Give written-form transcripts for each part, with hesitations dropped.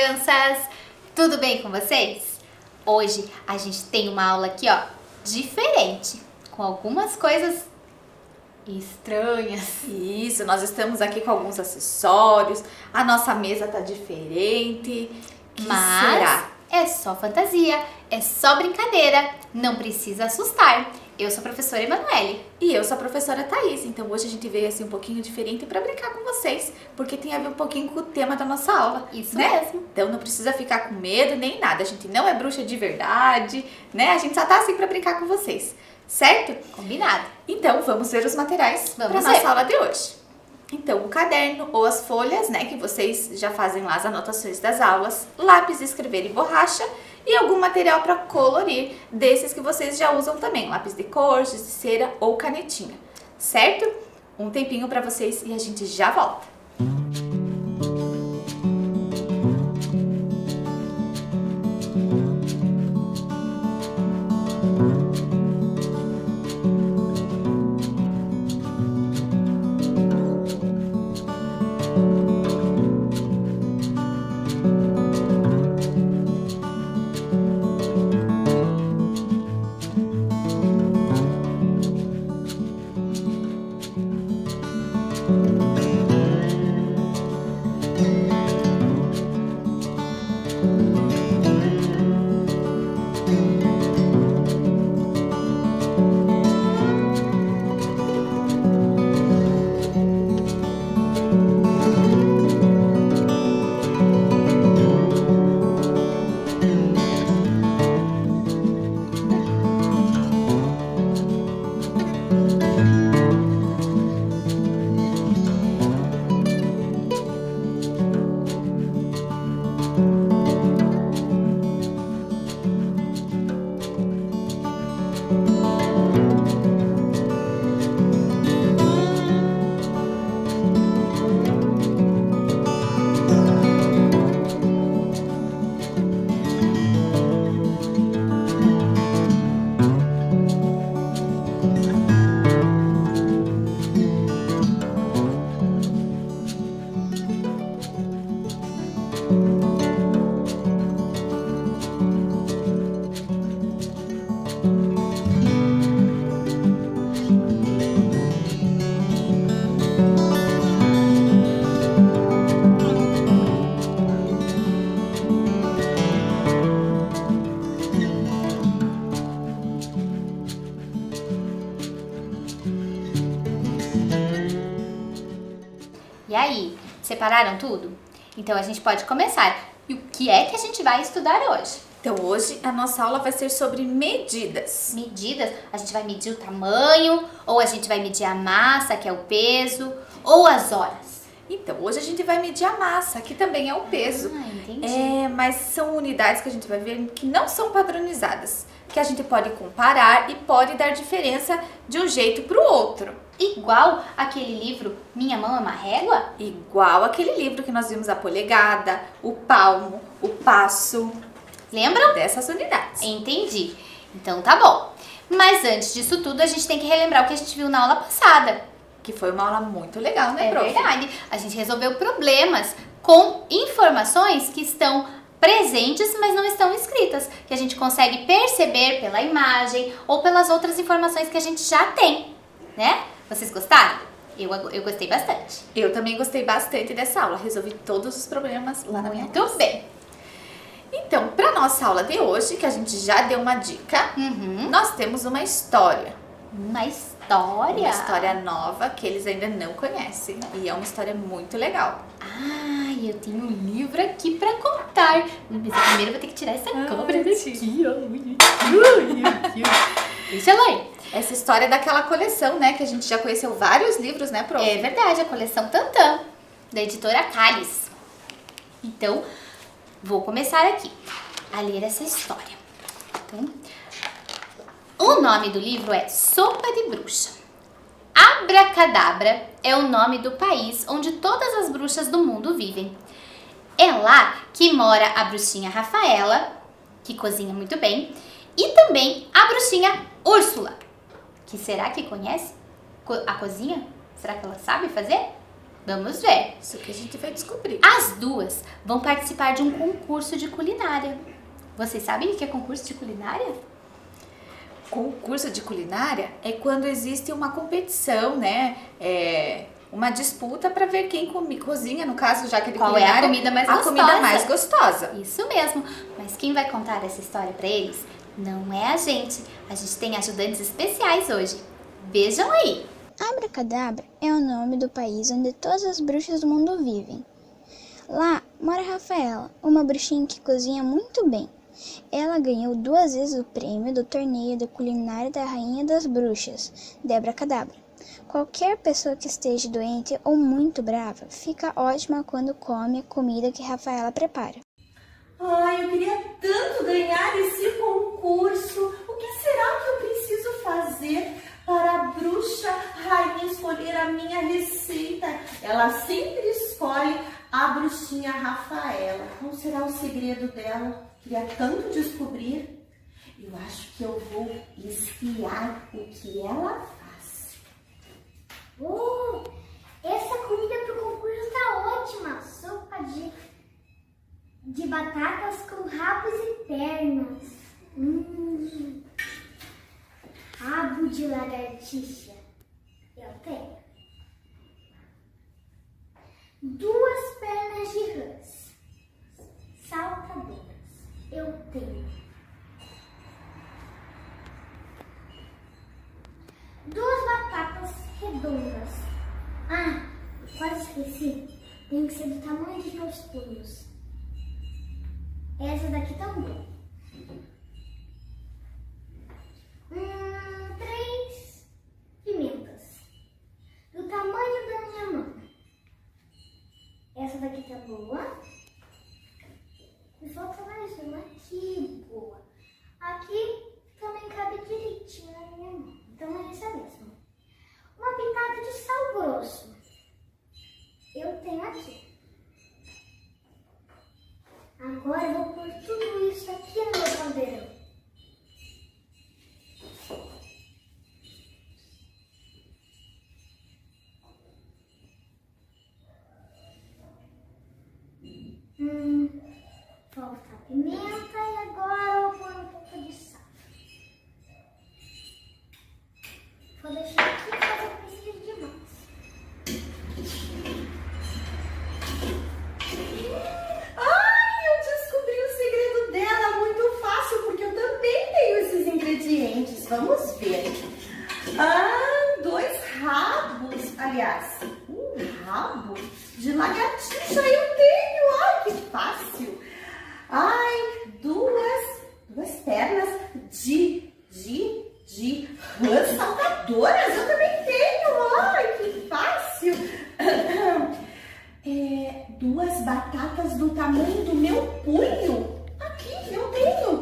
crianças! Tudo bem com vocês? Hoje a gente tem uma aula aqui, ó, diferente, com algumas coisas estranhas. Isso, nós estamos aqui com alguns acessórios, a nossa mesa tá diferente. Mas será? é só fantasia, é só brincadeira, não precisa assustar. Eu sou a professora Emanuele. E eu sou a professora Thaís, então hoje a gente veio assim um pouquinho diferente para brincar com vocês, porque tem a ver um pouquinho com o tema da nossa aula. Isso né? mesmo. Então não precisa ficar com medo nem nada, a gente não é bruxa de verdade, né? A gente só tá assim para brincar com vocês, certo? Combinado. Então vamos ver os materiais para Vamos nossa ver. aula de hoje. Então, o caderno ou as folhas, né, que vocês já fazem lá as anotações das aulas, lápis de escrever e borracha e algum material para colorir, desses que vocês já usam também, lápis de cor, giz de cera ou canetinha, certo? Um tempinho para vocês e a gente já volta. E aí, separaram tudo? Então a gente pode começar. E o que é que a gente vai estudar hoje? Então, hoje a nossa aula vai ser sobre medidas. Medidas, a gente vai medir o tamanho, ou a gente vai medir a massa, que é o peso, ou as horas. Então, hoje a gente vai medir a massa, que também é o peso. Ah, entendi. Mas são unidades que a gente vai ver que não são padronizadas, que a gente pode comparar e pode dar diferença de um jeito para o outro. Igual aquele livro Minha Mão é uma Régua? Igual aquele livro que nós vimos a polegada, o palmo, o passo, Lembram? dessas unidades. Entendi. Então tá bom. Mas antes disso tudo, a gente tem que relembrar o que a gente viu na aula passada. Que foi uma aula muito legal, né, É prof? verdade. A gente resolveu problemas com informações que estão presentes, mas não estão escritas, que a gente consegue perceber pela imagem ou pelas outras informações que a gente já tem, né? Vocês gostaram? Eu gostei bastante. Eu também gostei bastante dessa aula, resolvi todos os problemas lá na minha Muito casa. bem. Então, para nossa aula de hoje, que a gente já deu uma dica, nós temos uma história. Uma história. Uma história nova que eles ainda não conhecem. E é uma história muito legal. Ai, eu tenho um livro aqui pra contar. Mas eu primeiro vou ter que tirar essa cobra daqui, ó. Deixa ela aí. Essa história é daquela coleção, né? Que a gente já conheceu vários livros, né, prof? É verdade, a coleção Tantã, da editora Cálice. Então, vou começar aqui a ler essa história. Então, o nome do livro é Sopa de Bruxa. Abracadabra é o nome do país onde todas as bruxas do mundo vivem. É lá que mora a bruxinha Rafaela, que cozinha muito bem, e também a bruxinha Úrsula, que será que conhece a cozinha? Será que ela sabe fazer? Vamos ver. Isso que a gente vai descobrir. As duas vão participar de um concurso de culinária. Vocês sabem o que é concurso de culinária? Concurso de culinária é quando existe uma competição, né? Uma disputa para ver quem cozinha, no caso, já que ele Qual é a comida mais gostosa? A comida mais gostosa. Isso mesmo. Mas quem vai contar essa história para eles não é a gente. A gente tem ajudantes especiais hoje. Vejam aí. Abracadabra é o nome do país onde todas as bruxas do mundo vivem. Lá mora Rafaela, uma bruxinha que cozinha muito bem. Ela ganhou 2 vezes o prêmio do torneio de culinária da Rainha das Bruxas, de Abracadabra. Qualquer pessoa que esteja doente ou muito brava fica ótima quando come a comida que Rafaela prepara. Ai, eu queria tanto ganhar esse concurso. O que será que eu preciso fazer para a bruxa rainha escolher a minha receita? Ela sempre escolhe a bruxinha Rafaela. Qual será o segredo dela? Queria tanto descobrir. Eu acho que eu vou espiar o que ela faz. Essa comida pro concurso tá ótima. Sopa de batatas com rabos e pernas. Rabo de lagartixa. Eu tenho. 2 pernas de rãs. Saltadoras. Eu tenho. 2 batatas redondas. Quase esqueci. Tem que ser do tamanho de meus punhos. Essa daqui também. 3 pimentas. Do tamanho da minha mão. Essa daqui tá boa. E falta mais uma aqui, boa. Aqui também cabe direitinho na minha mão. Então é essa mesmo. Uma pitada de sal grosso. Eu tenho aqui. Agora eu vou pôr tudo isso aqui no meu caldeirão. Falta a pimenta e agora eu vou pôr um pouco de sal. Vou deixar aqui caso eu precise de mais. Eu descobri o segredo dela muito fácil, porque eu também tenho esses ingredientes. Vamos ver. 2 rabos, aliás, um rabo de lagartixa eu tenho. Ai, que fácil. 2 pernas de rãs saltadoras eu também tenho. Ai, que fácil. 2 batatas do tamanho do meu punho. Aqui eu tenho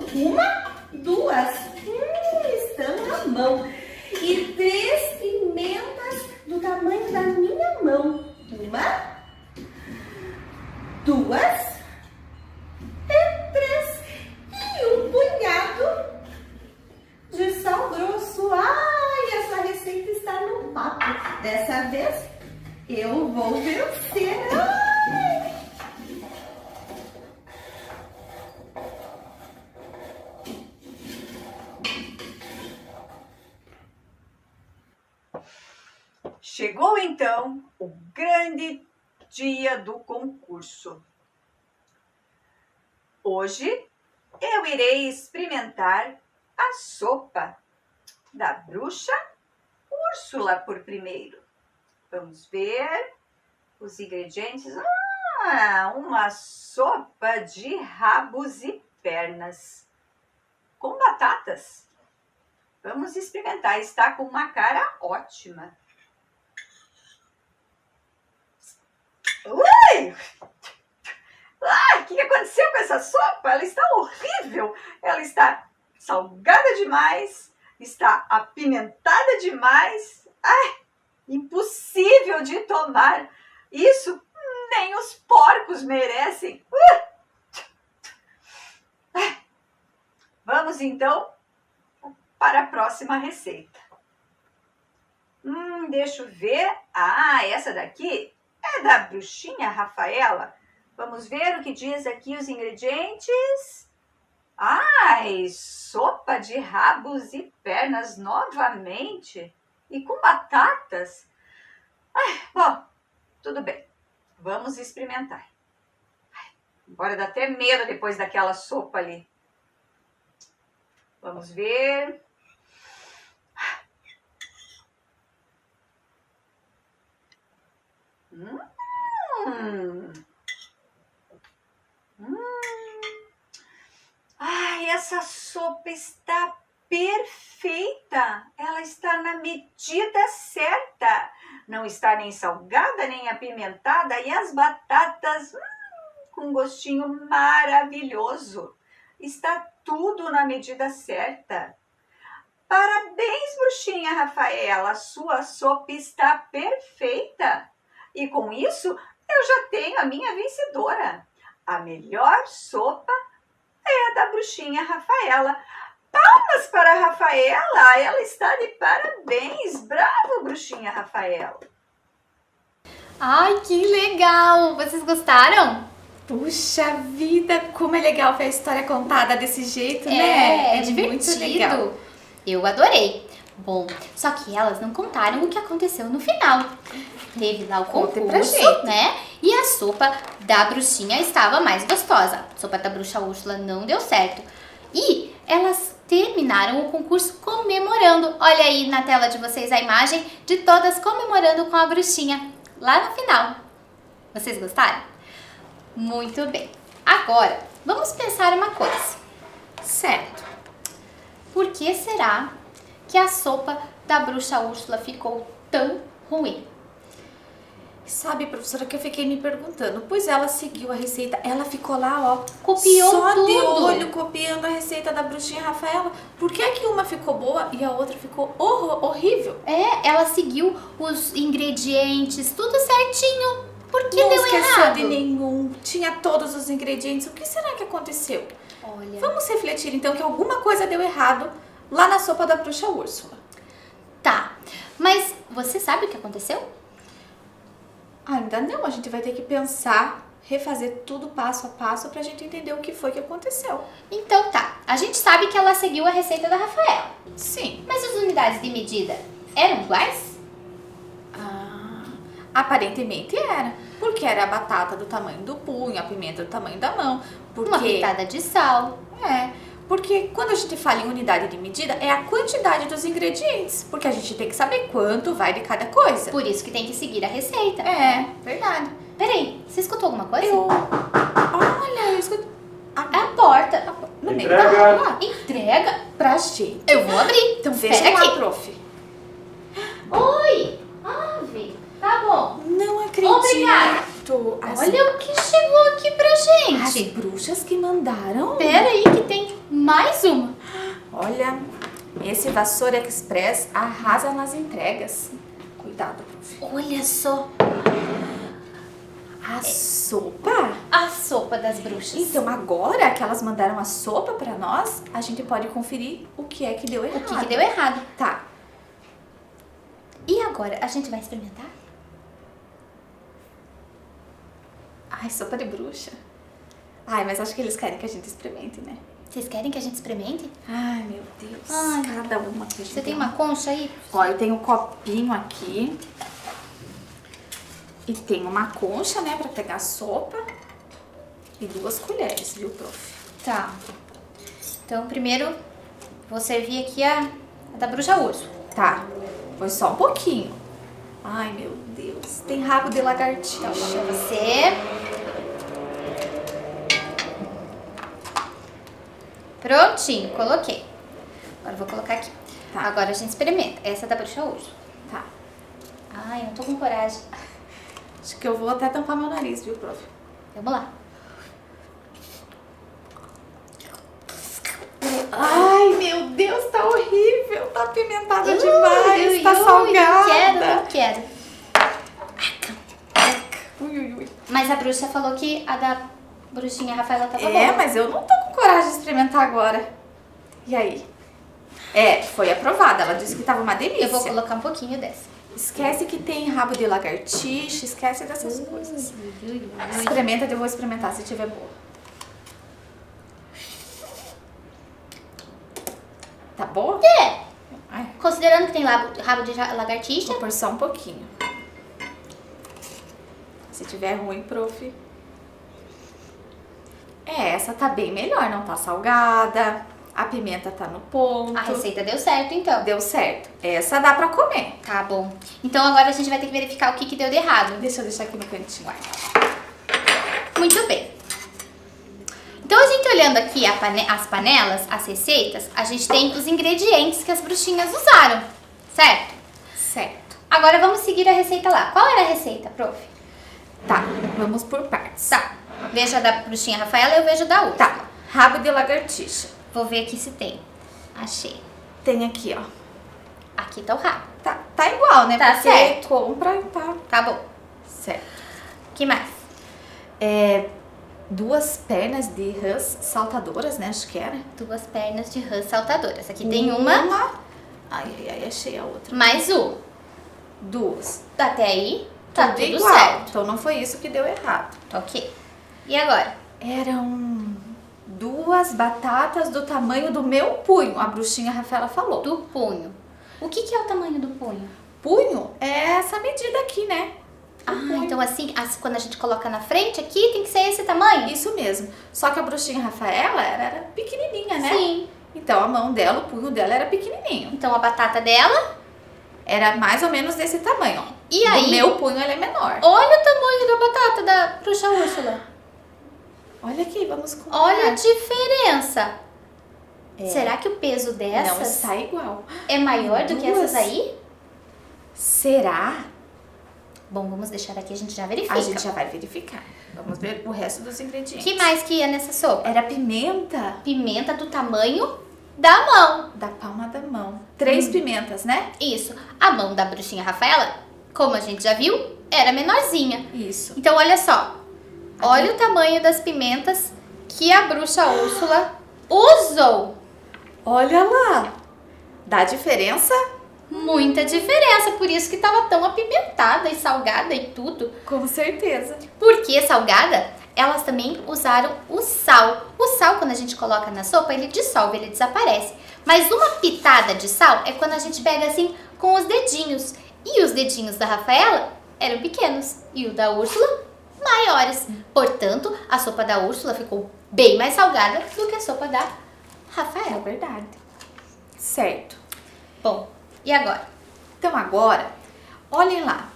1, 2. Estão na mão. E 3 pimentas do tamanho da minha mão. 1, 2 e 3. E um punhado de sal grosso. Ai, essa receita está no papo. Dessa vez eu vou vencer. Chegou então o grande dia do concurso. Hoje eu irei experimentar a sopa da bruxa Úrsula por primeiro. Vamos ver os ingredientes. Uma sopa de rabos e pernas com batatas. Vamos experimentar. Está com uma cara ótima. Ui! O que aconteceu com essa sopa? Ela está horrível. Ela está salgada demais. Está apimentada demais. Impossível de tomar. Isso nem os porcos merecem. Vamos então para a próxima receita. Deixa eu ver. Essa daqui é da bruxinha Rafaela? Vamos ver o que diz aqui os ingredientes. Ai, sopa de rabos e pernas novamente. E com batatas. Ai, bom, tudo bem. Vamos experimentar. Embora dá até medo depois daquela sopa ali. Vamos ver. Ai, essa sopa está perfeita. Ela está na medida certa. Não está nem salgada, nem apimentada. E as batatas com gostinho maravilhoso. Está tudo na medida certa. Parabéns, bruxinha Rafaela. Sua sopa está perfeita. E com isso, eu já tenho a minha vencedora. A melhor sopa é a da bruxinha Rafaela. Palmas para a Rafaela, ela está de parabéns. Bravo, bruxinha Rafaela. Ai, que legal! Vocês gostaram? Puxa vida, como é legal ver a história contada desse jeito, né? É Muito divertido. legal. Eu adorei. Bom, só que elas não contaram o que aconteceu no final. Teve lá o Contem pra concurso, gente. né? E a sopa da bruxinha estava mais gostosa. A sopa da bruxa Úrsula não deu certo. E elas terminaram o concurso comemorando. Olha aí na tela de vocês a imagem de todas comemorando com a bruxinha lá no final. Vocês gostaram? Muito bem. Agora, vamos pensar uma coisa. Certo. Por que será que a sopa da bruxa Úrsula ficou tão ruim? Sabe, professora, que eu fiquei me perguntando. Pois ela seguiu a receita, ela ficou lá, ó. Copiou só tudo. de olho copiando a receita da bruxinha Rafaela. Por que que uma ficou boa e a outra ficou horrível? É, ela seguiu os ingredientes, tudo certinho. Por que Não deu esqueceu errado? de nenhum, tinha todos os ingredientes. O que será que aconteceu? Olha, Vamos refletir então que alguma coisa deu errado lá na sopa da bruxa Úrsula. tá. Mas você sabe o que aconteceu? Ainda não, a gente vai ter que pensar, refazer tudo passo a passo pra gente entender o que foi que aconteceu. Então tá, a gente sabe que ela seguiu a receita da Rafaela. Sim. Mas as unidades de medida eram iguais? Aparentemente era. Porque era a batata do tamanho do punho, a pimenta do tamanho da mão. Porque Uma pitada de sal. Porque quando a gente fala em unidade de medida, é a quantidade dos ingredientes. Porque a gente tem que saber quanto vai de cada coisa. Por isso que tem que seguir a receita. É, verdade. Peraí, você escutou alguma coisa? Olha, eu escutei. É a porta. No meio Entrega. da aula. Entrega. Pra gente. Eu vou abrir. Então Espera veja lá, aqui. prof. Oi, Ave. Tá bom. Não acredito. Obrigada. Olha o que chegou aqui pra As gente. bruxas que mandaram. Pera aí que tem mais uma. Olha, esse Vassoura Express arrasa nas entregas. Cuidado, prof. Olha só A sopa? a sopa das bruxas. Então, agora que elas mandaram a sopa pra nós, a gente pode conferir o que é que deu O errado. que deu errado? Tá. E agora, a gente vai experimentar? Ai, sopa de bruxa. Ai, mas acho que eles querem que a gente experimente, né? Vocês querem que a gente experimente? Ai, meu Deus. Ai. Cada uma que a gente Você tem dá. uma concha aí? Ó, eu tenho um copinho aqui. E tem uma concha, né, pra pegar a sopa. E 2 colheres, viu, prof? Tá. Então, primeiro, vou servir aqui a da bruxa Úrsula. Tá. Foi só um pouquinho. Ai, meu Deus. Tem rabo de lagartixa. Então, pra você. Prontinho, coloquei. Agora eu vou colocar aqui. Tá. Agora a gente experimenta. Essa é da bruxa Úrsula. Tá. Ai, eu não tô com coragem. Acho que eu vou até tampar meu nariz, viu, prof? Vamos lá. Ai, meu Deus, tá horrível. Tá apimentada demais. Tá salgada. Não quero. Ui, ui, ui. Mas a bruxa falou que a da bruxinha Rafaela tava É, boa. mas eu não tô com coragem de experimentar agora. E aí? É, foi aprovada. Ela disse que tava uma delícia. Eu vou colocar um pouquinho dessa. Esquece que tem rabo de lagartixa, esquece dessas coisas. Experimenta, eu vou experimentar se tiver boa. Tá boa? É. Ai, Considerando que tem rabo de lagartixa, vou pôr só um pouquinho. Se tiver ruim, prof. Essa tá bem melhor, não tá salgada. A pimenta tá no ponto. a receita deu certo então. Deu certo. Essa dá pra comer. Tá bom. Então agora a gente vai ter que verificar o que deu de errado. Deixa eu deixar aqui no cantinho. Muito bem. Então a gente olhando aqui as panelas, as receitas, a gente tem os ingredientes que as bruxinhas usaram, certo? Certo. Agora vamos seguir a receita lá. Qual era a receita, prof? Tá, vamos por partes. Tá. Veja a da bruxinha Rafaela e eu vejo a da outra. Tá, rabo de lagartixa. Vou ver aqui se tem. Achei. Tem aqui, ó. Aqui tá o rabo. Tá igual, né? Tá Porque certo. compra, tá Tá bom. certo. Que mais? 2 pernas de rãs saltadoras, né? Acho que era. 2 pernas de rã saltadoras. Aqui tem uma, Ai, achei a outra. mais 2. Até aí, tá tudo igual. certo. Então não foi isso que deu errado. Ok. E agora? Eram 2 batatas do tamanho do meu punho, a bruxinha Rafaela falou. Do punho. O que é o tamanho do punho? Punho é essa medida aqui, né? O punho. Então assim, quando a gente coloca na frente aqui, tem que ser esse tamanho? Isso mesmo. Só que a bruxinha Rafaela era pequenininha, né? Sim. Então a mão dela, o punho dela era pequenininho. Então a batata dela, Era mais ou menos desse tamanho, ó. E aí? O meu punho, ele é menor. olha o tamanho da batata da bruxa Úrsula. Olha aqui, vamos comparar. Olha a diferença. Será que o peso Não dessas está igual. é maior do que 2. essas aí? Será? Bom, vamos deixar aqui, a gente já verifica. A gente já vai verificar. Vamos ver o resto dos ingredientes. que mais que ia nessa sopa? Era pimenta Pimenta do tamanho da mão. da palma da mão. 3 pimentas, né? Isso. A mão da bruxinha Rafaela, como a gente já viu, era menorzinha. Isso. Então, olha só. Olha o tamanho das pimentas que a bruxa Úrsula usou. Olha lá. Dá diferença? Muita diferença, por isso que tava tão apimentada e salgada e tudo. Com certeza. Porque salgada, elas também usaram o sal. O sal, quando a gente coloca na sopa, ele dissolve, ele desaparece. Mas uma pitada de sal é quando a gente pega assim com os dedinhos. E os dedinhos da Rafaela eram pequenos e o da Úrsula maiores. Portanto, a sopa da Úrsula ficou bem mais salgada do que a sopa da É Rafaela. verdade. Certo. Bom, e agora? Então agora, olhem lá.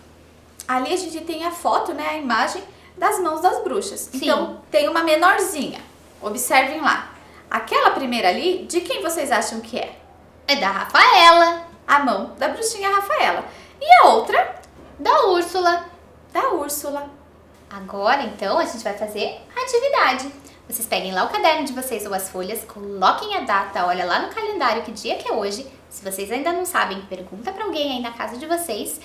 Ali a gente tem a foto, né? A imagem das mãos das bruxas. Sim. Então tem uma menorzinha. Observem lá. Aquela primeira ali, de quem vocês acham que é? É da Rafaela, A mão da bruxinha Rafaela. E a outra, da Úrsula. da Úrsula. Agora, então, a gente vai fazer a atividade. Vocês peguem lá o caderno de vocês ou as folhas, coloquem a data, olha lá no calendário que dia que é hoje. Se vocês ainda não sabem, pergunta pra alguém aí na casa de vocês,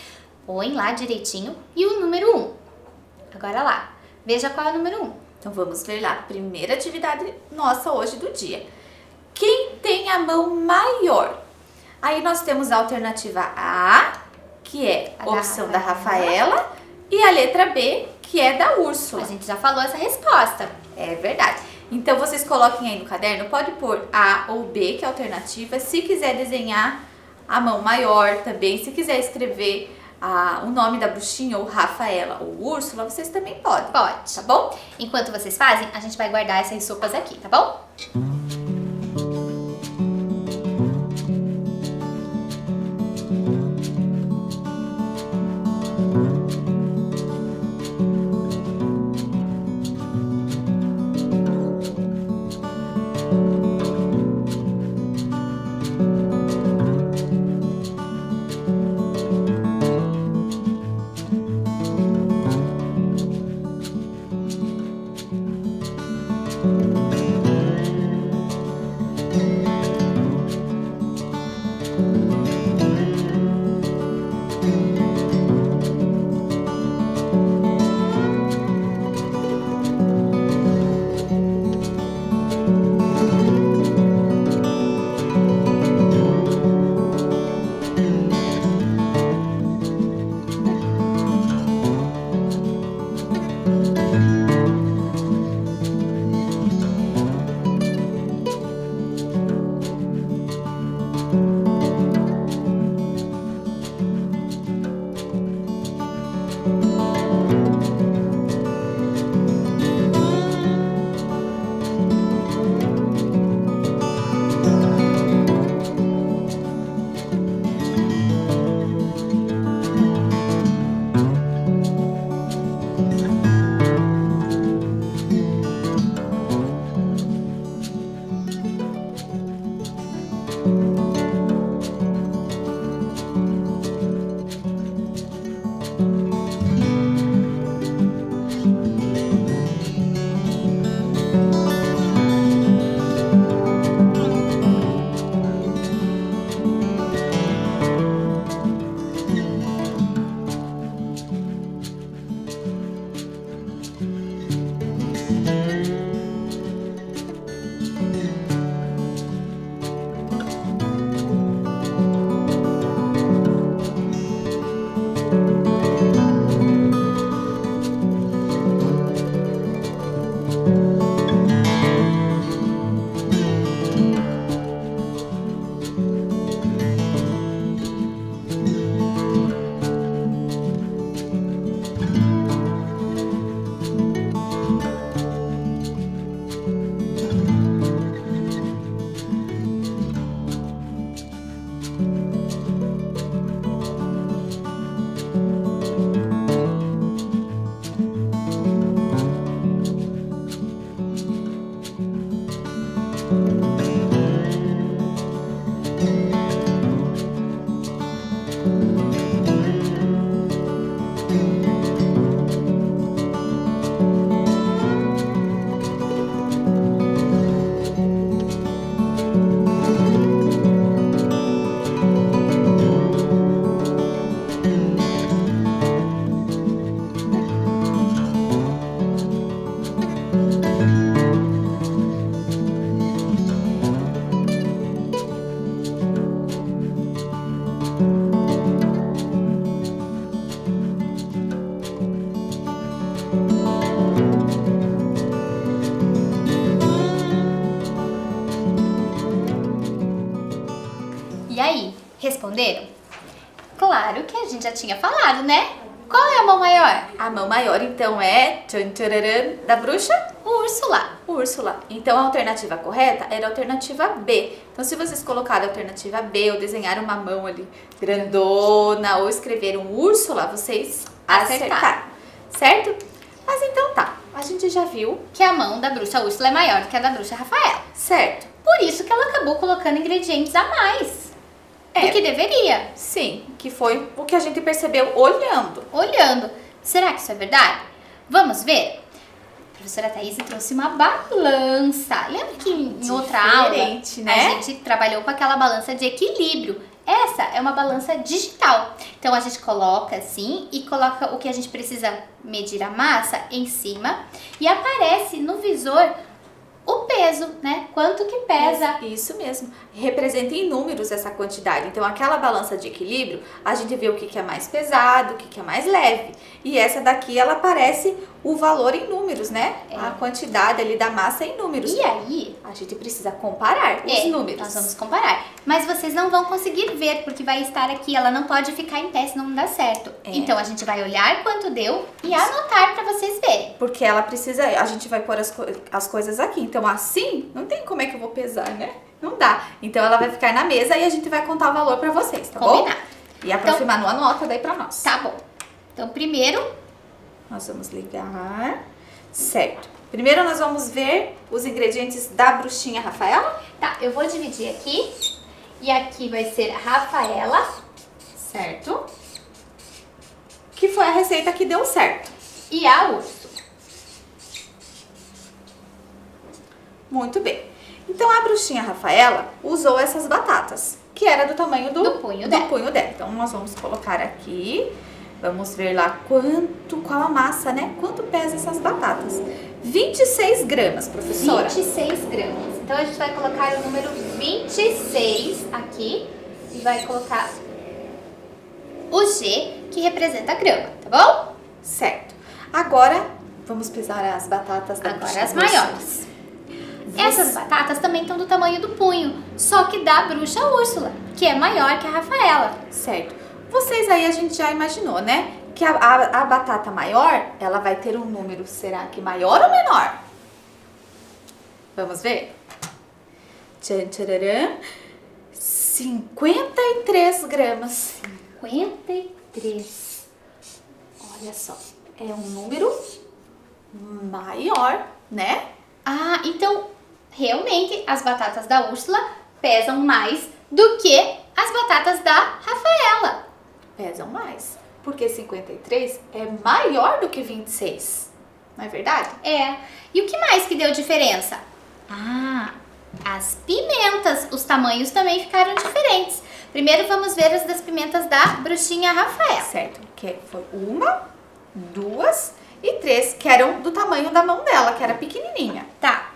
põe lá direitinho e o número 1. Agora lá, veja qual é o número 1. Então vamos ver lá a primeira atividade nossa hoje do dia. Quem tem a mão maior? Aí nós temos a alternativa A, que é a A da opção da Rafaela. Rafaela, e a letra B, que é da A Úrsula. gente já falou essa resposta. É verdade. Então vocês coloquem aí no caderno, pode pôr A ou B, que é a alternativa. Se quiser desenhar a mão maior também, se quiser escrever o nome da bruxinha, ou Rafaela, ou Úrsula, vocês também podem. Pode. Tá bom? Enquanto vocês fazem, a gente vai guardar essas sopas aqui, tá bom? E aí, responderam? Claro que a gente já tinha falado, né? Qual é a mão maior? A mão maior, então, é tchan, tchararã, da bruxa Úrsula. Úrsula. Então, a alternativa correta era a alternativa B. Então, se vocês colocarem a alternativa B, ou desenhar uma mão ali grandona, ou escreveram Úrsula, vocês acertaram. Certo? Mas então tá, a gente já viu. Que a mão da bruxa Úrsula é maior do que a da bruxa Rafaela. Certo. Por isso que ela acabou colocando ingredientes a mais do que deveria. Sim, que foi o que a gente percebeu olhando. Olhando. Será que isso é verdade? Vamos ver? A professora Thaís trouxe uma balança. Lembra que em outra aula Diferente, né? a gente trabalhou com aquela balança de equilíbrio? Essa é uma balança digital. Então a gente coloca assim e coloca o que a gente precisa medir a massa em cima e aparece no visor o peso, né? Quanto que pesa. Isso mesmo. Representa em números essa quantidade. Então, aquela balança de equilíbrio, a gente vê o que é mais pesado, o que é mais leve. E essa daqui, ela aparece o valor em números, né? A quantidade ali da massa em números. E aí, a gente precisa comparar os números. Nós vamos comparar. Mas vocês não vão conseguir ver, porque vai estar aqui. Ela não pode ficar em pé, senão não dá certo. Então, a gente vai olhar quanto deu e anotar para vocês verem. Porque ela precisa, a gente vai pôr as coisas aqui. Então, assim, não tem como é que eu vou pesar, né? Não dá. Então, ela vai ficar na mesa e a gente vai contar o valor pra vocês, tá bom? Combinado. E a prof. Manu anota daí pra nós. Tá bom. Então, primeiro, nós vamos ligar. Certo. Primeiro, nós vamos ver os ingredientes da bruxinha Rafaela. tá, eu vou dividir aqui. E aqui vai ser a Rafaela. Certo. Que foi a receita que deu certo. E a Úrsula. Muito bem. Então, a bruxinha Rafaela usou essas batatas, que era do tamanho do punho dela. Então, nós vamos colocar aqui. Vamos ver lá qual a massa, né? Quanto pesa essas batatas. 26 gramas, professora. 26 gramas. Então, a gente vai colocar o número 26 aqui. E vai colocar o G, que representa grama, tá bom? Certo. Agora, vamos pesar as batatas da Agora bruxa as Úrsula. maiores. Essas batatas também estão do tamanho do punho, só que da bruxa Úrsula, que é maior que a Rafaela. Certo. Vocês aí, a gente já imaginou, né? Que a batata maior, ela vai ter um número, será que maior ou menor? Vamos ver? Tchan, tchararã. 53 gramas. 53. Olha só, é um número maior, né? Ah, então, realmente, as batatas da Úrsula pesam mais do que as batatas da Rafaela. Pesam mais, porque 53 é maior do que 26, não é verdade? É. E o que mais que deu diferença? Ah, as pimentas. Os tamanhos também ficaram diferentes. Primeiro vamos ver as das pimentas da bruxinha Rafaela. Certo, que foi 1, 2 e 3, que eram do tamanho da mão dela, que era pequenininha. Tá.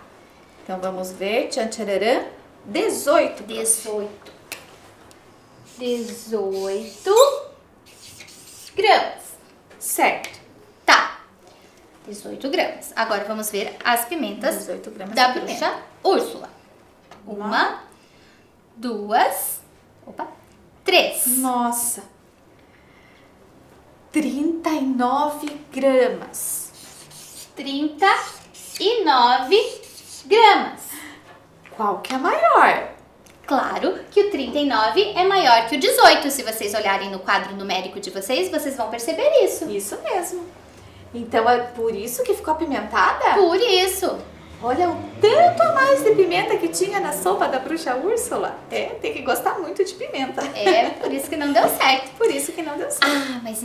Então vamos ver, tchan, tchararã, 18. 18 gramas. Certo. Tá. 18 gramas. Agora vamos ver as pimentas 18 gramas da de bruxa Úrsula. 1, 2, 3. Nossa. 39 gramas. 39 gramas. Qual que é maior? Claro que o 39 é maior que o 18. Se vocês olharem no quadro numérico de vocês, vocês vão perceber isso. Isso mesmo. Então é por isso que ficou apimentada? Por isso. Olha o tanto a mais de pimenta que tinha na sopa da bruxa Úrsula. É, tem que gostar muito de pimenta. É, por isso que não deu certo. Por isso que não deu certo. Ah, mas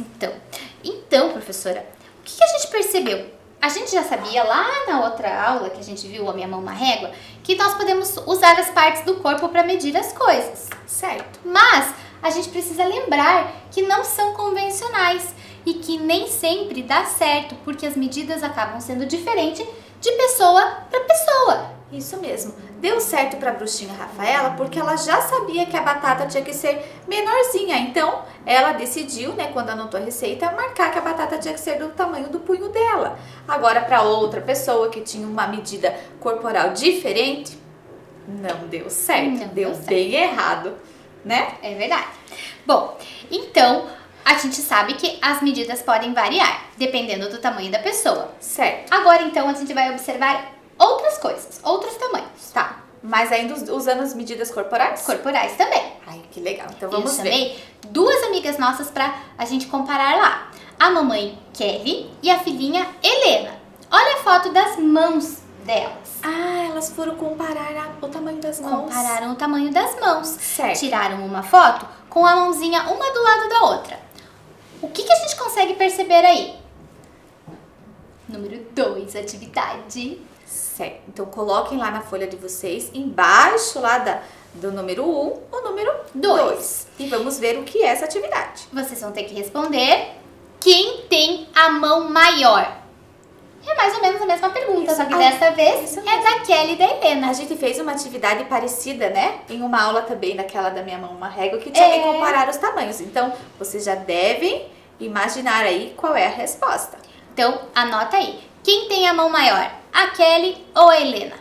então, professora, o que a gente percebeu? A gente já sabia lá na outra aula que a gente viu a minha mão uma régua, que nós podemos usar as partes do corpo para medir as coisas. Certo. Mas a gente precisa lembrar que não são convencionais e que nem sempre dá certo, porque as medidas acabam sendo diferentes de pessoa para pessoa. Isso mesmo. Deu certo para a bruxinha Rafaela porque ela já sabia que a batata tinha que ser menorzinha. Então, ela decidiu, né, quando anotou a receita, marcar que a batata tinha que ser do tamanho do punho dela. Agora, para outra pessoa que tinha uma medida corporal diferente, não deu certo. Não deu deu certo. bem errado. né? É verdade. Bom, então a gente sabe que as medidas podem variar, dependendo do tamanho da pessoa. Certo. Agora, então, a gente vai observar outras coisas, outros tamanhos. Tá. Mas ainda usando as medidas corporais? Corporais também. Ai, que legal. Então Eu vamos ver. chamei duas amigas nossas pra a gente comparar lá. A mamãe Kelly e a filhinha Helena. Olha a foto das mãos delas. Ah, elas foram comparar o tamanho das mãos. Compararam o tamanho das mãos. Certo. Tiraram uma foto com a mãozinha uma do lado da outra. O que a gente consegue perceber aí? Número 2, atividade. Certo. Então coloquem lá na folha de vocês, embaixo lá do número 1, o número 2. E vamos ver o que é essa atividade. Vocês vão ter que responder quem tem a mão maior. É mais ou menos a mesma pergunta, Isso. só que Ah, dessa vez isso é da Kelly e da Helena. A gente fez uma atividade parecida, né? Em uma aula também daquela da minha mão uma régua, que tinha que comparar os tamanhos. Então, vocês já devem imaginar aí qual é a resposta. Então, anota aí. Quem tem a mão maior? A Kelly ou a Helena?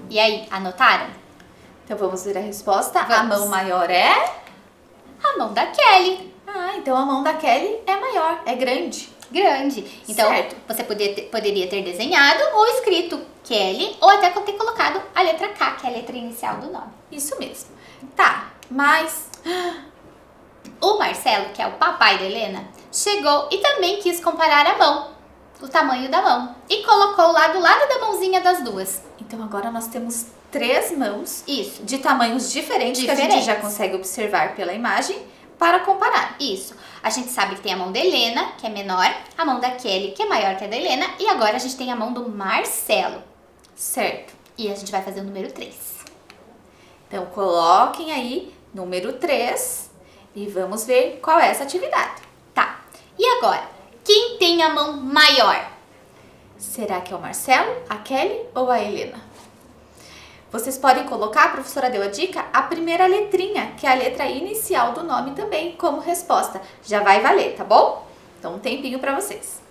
E aí, anotaram? Então vamos ver a resposta. A Vamos. mão maior é... A mão da Kelly. Ah, então a mão da Kelly é maior, é grande. Grande. Então, Certo. você poderia ter desenhado ou escrito Kelly, ou até ter colocado a letra K, que é a letra inicial do nome. Isso mesmo. Tá, mas... O Marcelo, que é o papai da Helena, chegou e também quis comparar a mão, o tamanho da mão, e colocou lá do lado da mãozinha das duas. Então agora nós temos 3 mãos Isso, de tamanhos diferentes que a gente já consegue observar pela imagem para comparar. isso. A gente sabe que tem a mão da Helena, que é menor, a mão da Kelly, que é maior que a da Helena, e agora a gente tem a mão do Marcelo. Certo. E a gente vai fazer o número 3. Então coloquem aí número 3 e vamos ver qual é essa atividade. Tá. E agora, quem tem a mão maior? Será que é o Marcelo, a Kelly ou a Helena? Vocês podem colocar, a professora deu a dica, a primeira letrinha, que é a letra inicial do nome também, como resposta. Já vai valer, tá bom? Então um tempinho para vocês.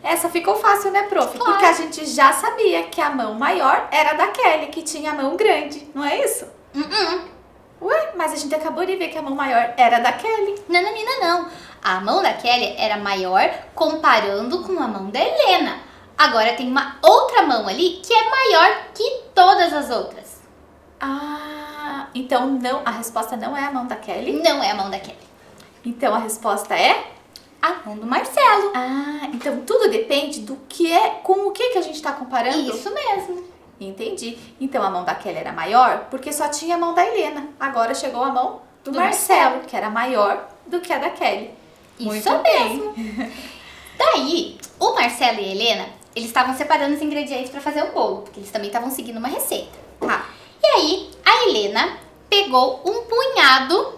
Essa ficou fácil, né, prof? Claro. Porque a gente já sabia que a mão maior era da Kelly, que tinha a mão grande, não é isso? Ué, mas a gente acabou de ver que a mão maior era da Kelly. Nananina, não. A mão da Kelly era maior comparando com a mão da Helena. Agora tem uma outra mão ali que é maior que todas as outras. Ah, então não, a resposta não é a mão da Kelly? Não é a mão da Kelly. Então a resposta é? A mão do Marcelo. Ah, então tudo depende do que é, com o que a gente tá comparando? Isso mesmo. Entendi. Então a mão da Kelly era maior porque só tinha a mão da Helena. Agora chegou a mão do Marcelo, que era maior do que a da Kelly. Isso mesmo. Daí, o Marcelo e a Helena, eles estavam separando os ingredientes para fazer o bolo, porque eles também estavam seguindo uma receita. Tá. E aí, a Helena pegou um punhado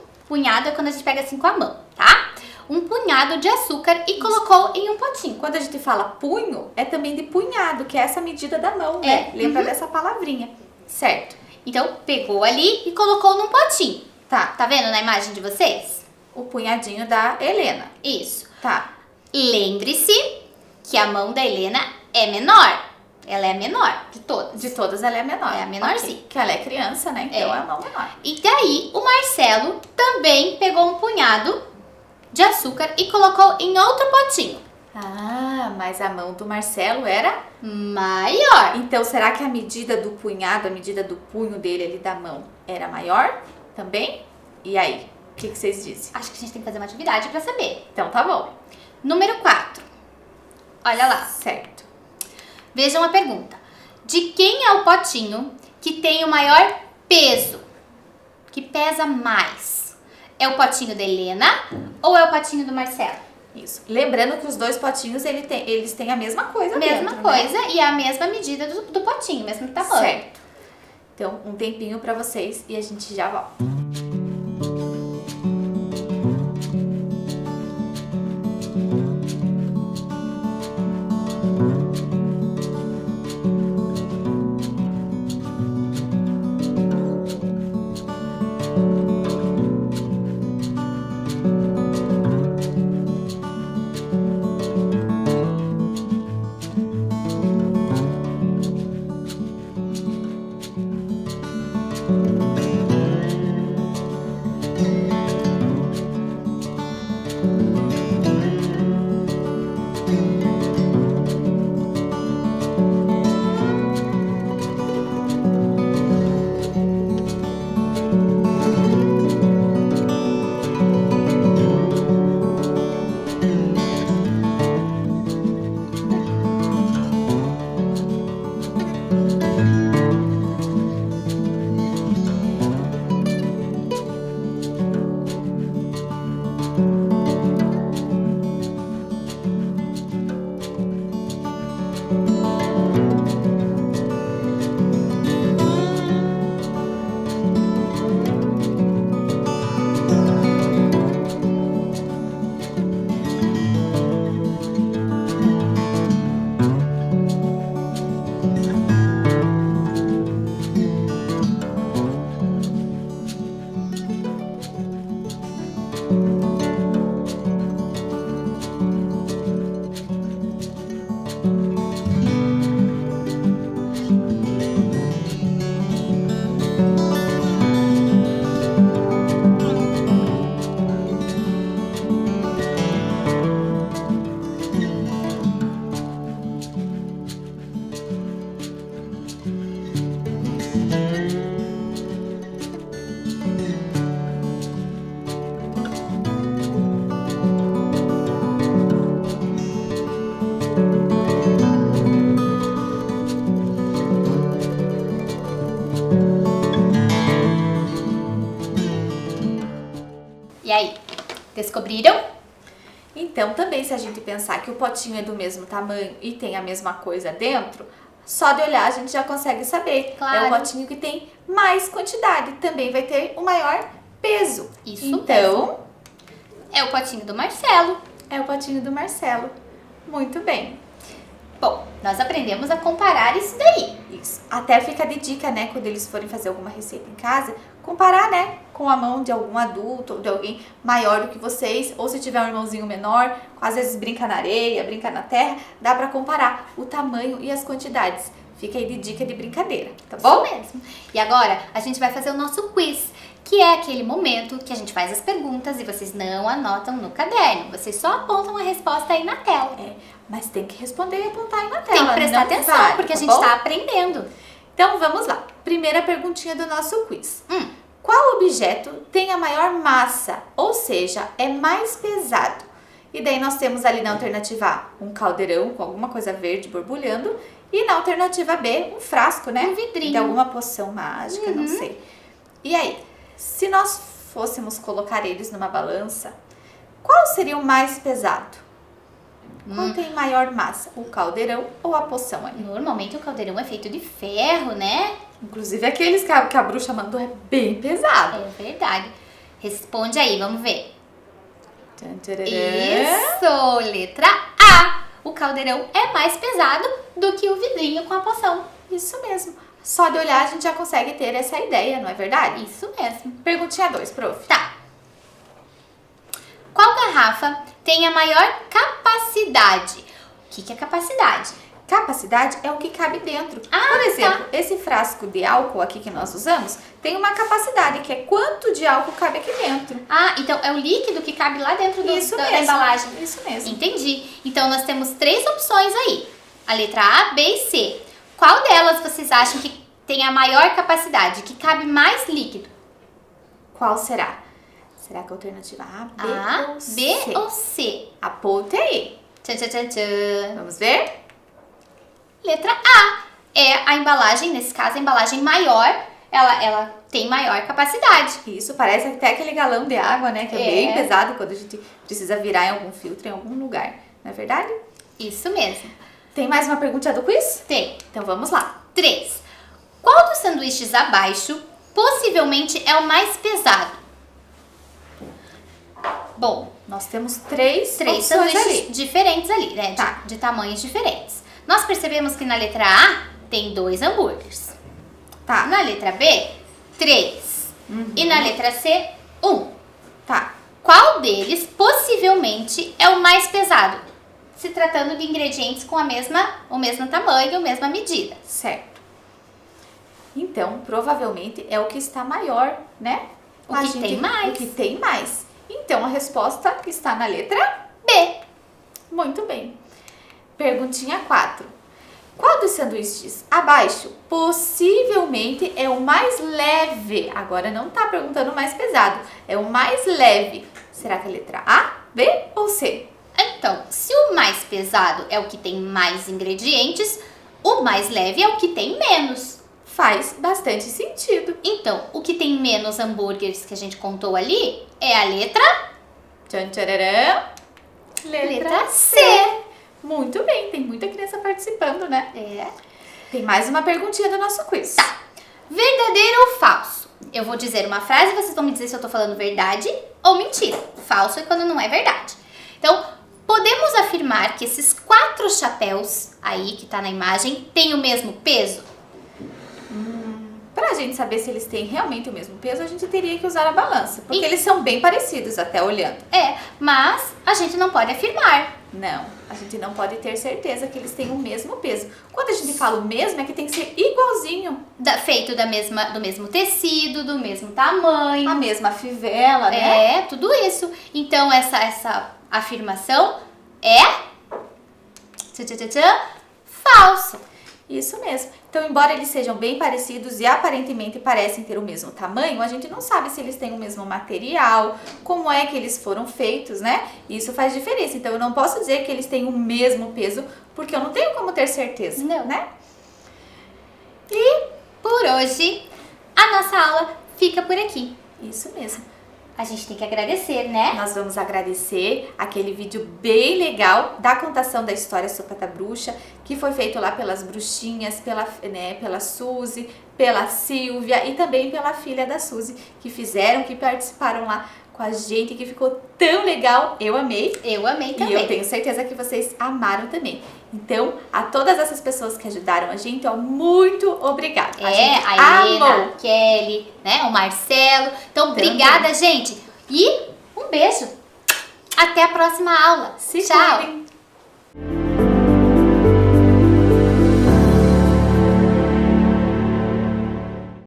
é quando a gente pega assim com a mão, tá? Um punhado de açúcar e colocou em um potinho. Quando a gente fala punho, é também de punhado, que é essa medida da mão, né? Lembra dessa palavrinha. Certo. Então, pegou ali e colocou num potinho. Tá. Tá vendo na imagem de vocês? O punhadinho da Helena. Isso. Tá. Lembre-se que a mão da Helena é menor. Ela é a menor de todas. De todas ela é a menor. É a menorzinha. Ok. Que ela é criança, né? Então é a mão menor. E daí, o Marcelo também pegou um punhado de açúcar e colocou em outro potinho. Ah, mas a mão do Marcelo era... Maior. Então, será que a medida do punhado, a medida do punho dele ali da mão era maior também? E aí? O que vocês dizem? Acho que a gente tem que fazer uma atividade pra saber. Então, tá bom. Número 4. Olha lá. Certo. Vejam a pergunta. De quem é o potinho que tem o maior peso? Que pesa mais? É o potinho da Helena ou é o potinho do Marcelo? Isso. Lembrando que os dois potinhos, eles têm a mesma coisa Mesma dentro, coisa né? e a mesma medida do potinho, mesmo tamanho. Certo. Então, um tempinho pra vocês e a gente já volta. E aí, descobriram? Então, também, se a gente pensar que o potinho é do mesmo tamanho e tem a mesma coisa dentro, só de olhar a gente já consegue saber. Claro. É o potinho que tem mais quantidade, também vai ter o maior peso. Isso então, É o potinho do Marcelo. é o potinho do Marcelo. Muito bem. Bom, nós aprendemos a comparar isso daí. Isso. Até fica de dica, né, quando eles forem fazer alguma receita em casa, comparar, né, com a mão de algum adulto ou de alguém maior do que vocês, ou se tiver um irmãozinho menor, às vezes brinca na areia, brinca na terra, dá pra comparar o tamanho e as quantidades. Fica aí de dica de brincadeira, tá bom? Isso mesmo. E agora a gente vai fazer o nosso quiz, que é aquele momento que a gente faz as perguntas e vocês não anotam no caderno. Vocês só apontam a resposta aí na tela. Mas tem que responder e apontar aí na Tem tela. que prestar não atenção, vale, porque a tá gente bom? tá aprendendo. Então vamos lá. Primeira perguntinha do nosso quiz. Qual objeto tem a maior massa, ou seja, é mais pesado? E daí nós temos ali na alternativa A, um caldeirão com alguma coisa verde borbulhando. E na alternativa B, um frasco, né? Um vidrinho. De alguma poção mágica, não sei. E aí, se nós fôssemos colocar eles numa balança, qual seria o mais pesado? Qual tem maior massa? O caldeirão ou a poção ali? Normalmente o caldeirão é feito de ferro, né? Inclusive aqueles que a bruxa mandou é bem pesado. É verdade. Responde aí, vamos ver. Tchan, tchararã. Isso, letra A. O caldeirão é mais pesado do que o vidrinho com a poção. Isso mesmo. Só de olhar a gente já consegue ter essa ideia, não é verdade? Isso mesmo. Perguntinha 2, prof. Tá. Qual garrafa tem a maior capacidade? O que é capacidade? Capacidade é o que cabe dentro. Ah, Por exemplo, esse frasco de álcool aqui que nós usamos tem uma capacidade, que é quanto de álcool cabe aqui dentro. Ah, então é o líquido que cabe lá dentro Isso da mesmo. embalagem. Isso mesmo. Entendi. Então nós temos 3 opções aí. A letra A, B e C. Qual delas vocês acham que tem a maior capacidade, que cabe mais líquido? Qual será? Será que a alternativa A, B A, ou C? B ou C? Aponte aí. Tchan, tchan, tchan, tchan. Vamos ver? Letra A. É a embalagem, nesse caso a embalagem maior, ela tem maior capacidade. Isso, parece até aquele galão de água, né? Que é bem É. pesado quando a gente precisa virar em algum filtro, em algum lugar. Não é verdade? Isso mesmo. Tem mais uma pergunta do quiz? Tem. Então vamos lá. 3. Qual dos sanduíches abaixo possivelmente é o mais pesado? Bom, Nós temos três três opções sanduíches ali. diferentes ali, né? Tá. De tamanhos diferentes. Nós percebemos que na letra A tem 2 hambúrgueres. Tá, Na letra B, 3. E na letra C, 1. tá. Qual deles possivelmente é o mais pesado? Se tratando de ingredientes com o mesmo tamanho, a mesma medida. Certo. Então, provavelmente é o que está maior, né? O que tem mais. O que tem mais. Então, a resposta está na letra B. Muito bem. Perguntinha 4. Qual dos sanduíches abaixo possivelmente é o mais leve? Agora não tá perguntando o mais pesado. É o mais leve. Será que é a letra A, B ou C? Então, se o mais pesado é o que tem mais ingredientes, o mais leve é o que tem menos. Faz bastante sentido. Então, o que tem menos hambúrgueres que a gente contou ali é a letra Tchan, tchararã. Letra C. Muito bem, tem muita criança participando, né? É. Tem mais uma perguntinha do nosso quiz. Tá. Verdadeiro ou falso? Eu vou dizer uma frase e vocês vão me dizer se eu tô falando verdade ou mentira. Falso é quando não é verdade. Então, podemos afirmar que esses 4 chapéus aí que tá na imagem têm o mesmo peso? Pra gente saber se eles têm realmente o mesmo peso, a gente teria que usar a balança. Porque eles são bem parecidos, até olhando. É, mas a gente não pode afirmar. Não, a gente não pode ter certeza que eles têm o mesmo peso. Quando a gente fala o mesmo, é que tem que ser igualzinho. Feito do mesmo tecido, do mesmo tamanho. A mesma fivela, né? É, tudo isso. Então, essa afirmação é falso. Isso mesmo. Então, embora eles sejam bem parecidos e aparentemente parecem ter o mesmo tamanho, a gente não sabe se eles têm o mesmo material, como é que eles foram feitos, né? Isso faz diferença. Então, eu não posso dizer que eles têm o mesmo peso, porque eu não tenho como ter certeza, Não. né? E por hoje, a nossa aula fica por aqui. Isso mesmo. A gente tem que agradecer, né? Nós vamos agradecer aquele vídeo bem legal da contação da história Sopa da Bruxa, que foi feito lá pelas bruxinhas, pela Suzy, pela Silvia e também pela filha da Suzy, que participaram lá com a gente, que ficou tão legal. Eu amei. Eu amei E também. eu tenho certeza que vocês amaram também. Então, a todas essas pessoas que ajudaram a gente, ó, muito obrigada. A gente Helena, amou. a Kelly, né, o Marcelo. Então, obrigada, gente. E um beijo. Até a próxima aula. Se Tchau. cuidem.